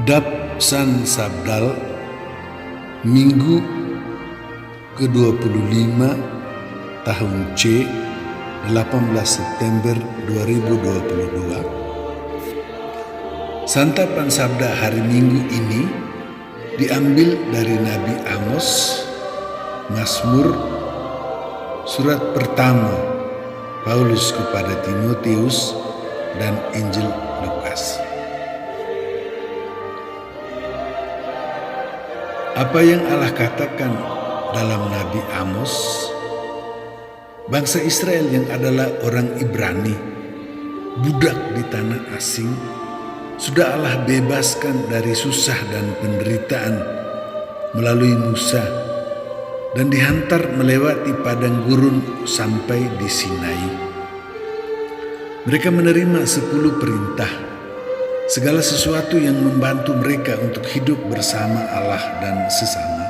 Dap San Sabdal Minggu ke-25 tahun C 18 September 2022. Santapan sabda hari Minggu ini diambil dari Nabi Amos, Mazmur, surat pertama Paulus kepada Timotius, dan Injil Lukas. Apa yang Allah katakan dalam Nabi Amos? Bangsa Israel yang adalah orang Ibrani, budak di tanah asing, sudah Allah bebaskan dari susah dan penderitaan melalui Musa dan dihantar melewati padang gurun sampai di Sinai. Mereka menerima 10 perintah, segala sesuatu yang membantu mereka untuk hidup bersama Allah dan sesama.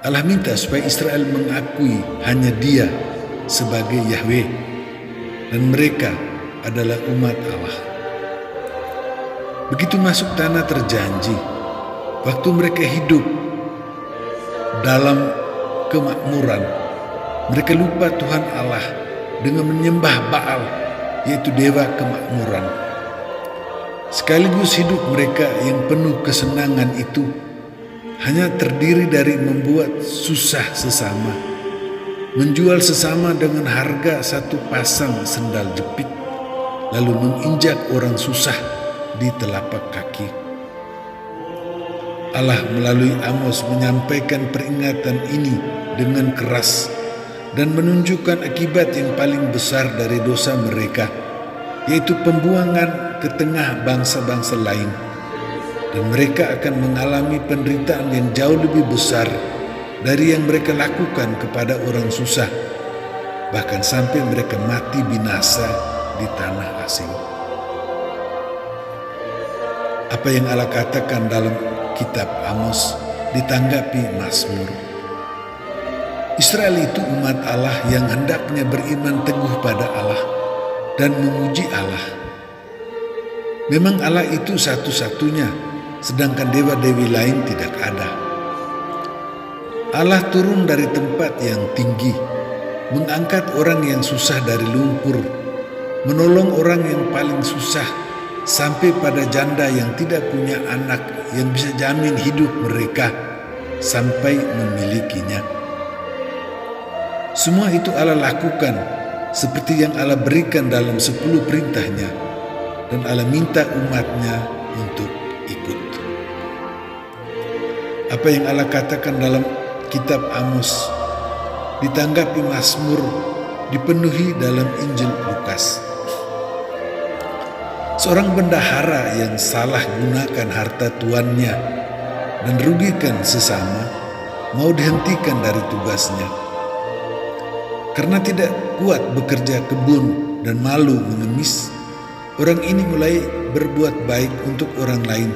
Allah minta supaya Israel mengakui hanya Dia sebagai Yahweh dan mereka adalah umat Allah. Begitu masuk tanah terjanji, waktu mereka hidup dalam kemakmuran, mereka lupa Tuhan Allah dengan menyembah Baal, yaitu dewa kemakmuran. Sekaligus hidup mereka yang penuh kesenangan itu hanya terdiri dari membuat susah sesama, menjual sesama dengan harga 1 pasang sendal jepit, lalu menginjak orang susah di telapak kaki. Allah melalui Amos menyampaikan peringatan ini dengan keras dan menunjukkan akibat yang paling besar dari dosa mereka, yaitu pembuangan ke tengah bangsa-bangsa lain. Dan mereka akan mengalami penderitaan yang jauh lebih besar dari yang mereka lakukan kepada orang susah, bahkan sampai mereka mati binasa di tanah asing. Apa yang Allah katakan dalam kitab Amos ditanggapi Mazmur. Israel itu umat Allah yang hendaknya beriman teguh pada Allah dan memuji Allah. Memang Allah itu satu-satunya, sedangkan dewa-dewi lain tidak ada. Allah turun dari tempat yang tinggi, mengangkat orang yang susah dari lumpur, menolong orang yang paling susah, sampai pada janda yang tidak punya anak yang bisa jamin hidup mereka sampai memilikinya. Semua itu Allah lakukan seperti yang Allah berikan dalam 10 perintahnya, dan Allah minta umatnya untuk ikut. Apa yang Allah katakan dalam kitab Amos ditanggapi Mazmur dipenuhi dalam Injil Lukas. Seorang bendahara yang salah gunakan harta tuannya dan rugikan sesama mau dihentikan dari tugasnya. Karena tidak kuat bekerja kebun dan malu mengemis, orang ini mulai berbuat baik untuk orang lain,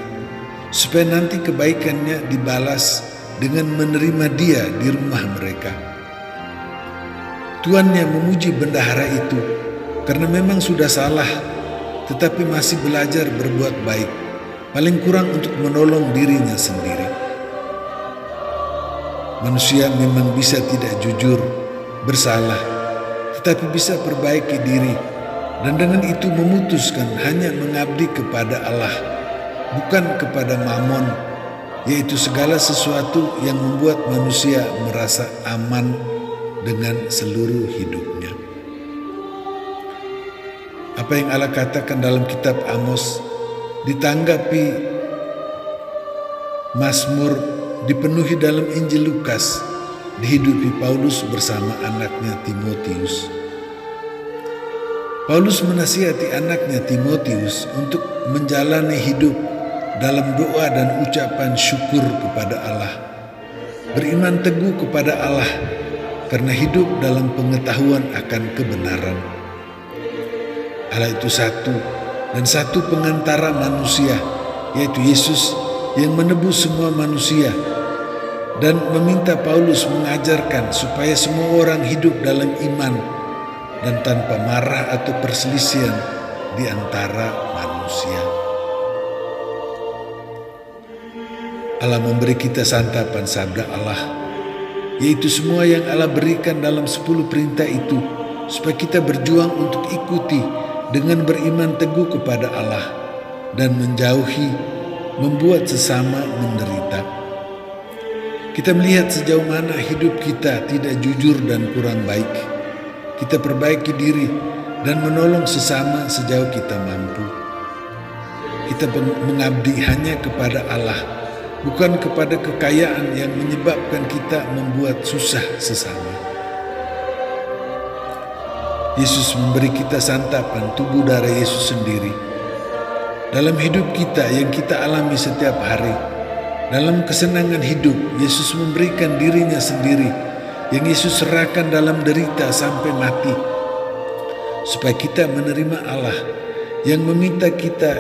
supaya nanti kebaikannya dibalas dengan menerima dia di rumah mereka. Tuannya memuji bendahara itu karena memang sudah salah, tetapi masih belajar berbuat baik, paling kurang untuk menolong dirinya sendiri. Manusia memang bisa tidak jujur, bersalah, tetapi bisa perbaiki diri, dan dengan itu memutuskan hanya mengabdi kepada Allah, bukan kepada Mammon, yaitu segala sesuatu yang membuat manusia merasa aman dengan seluruh hidupnya. Apa yang Allah katakan dalam kitab Amos ditanggapi Mazmur dipenuhi dalam Injil Lukas, dihidupi Paulus bersama anaknya Timotius. Paulus menasihati anaknya Timotius untuk menjalani hidup dalam doa dan ucapan syukur kepada Allah, beriman teguh kepada Allah karena hidup dalam pengetahuan akan kebenaran. Allah itu satu dan satu pengantara manusia, yaitu Yesus yang menebus semua manusia, dan meminta Paulus mengajarkan supaya semua orang hidup dalam iman dan tanpa marah atau perselisihan di antara manusia. Allah memberi kita santapan sabda Allah, yaitu semua yang Allah berikan dalam 10 perintah itu, supaya kita berjuang untuk ikuti dengan beriman teguh kepada Allah dan menjauhi membuat sesama menderita. Kita melihat sejauh mana hidup kita tidak jujur dan kurang baik. Kita perbaiki diri dan menolong sesama sejauh kita mampu. Kita mengabdi hanya kepada Allah, bukan kepada kekayaan yang menyebabkan kita membuat susah sesama. Yesus memberi kita santapan tubuh darah Yesus sendiri. Dalam hidup kita yang kita alami setiap hari, dalam kesenangan hidup, Yesus memberikan dirinya sendiri, yang Yesus serahkan dalam derita sampai mati, supaya kita menerima Allah yang meminta kita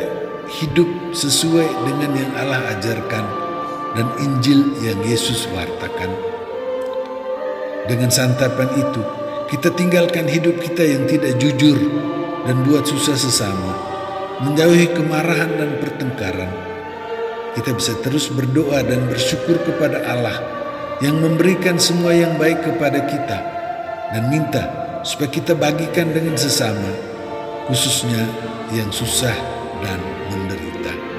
hidup sesuai dengan yang Allah ajarkan dan Injil yang Yesus wartakan. Dengan santapan itu, kita tinggalkan hidup kita yang tidak jujur dan buat susah sesama, menjauhi kemarahan dan pertengkaran. Kita bisa terus berdoa dan bersyukur kepada Allah yang memberikan semua yang baik kepada kita, dan minta supaya kita bagikan dengan sesama, khususnya yang susah dan menderita.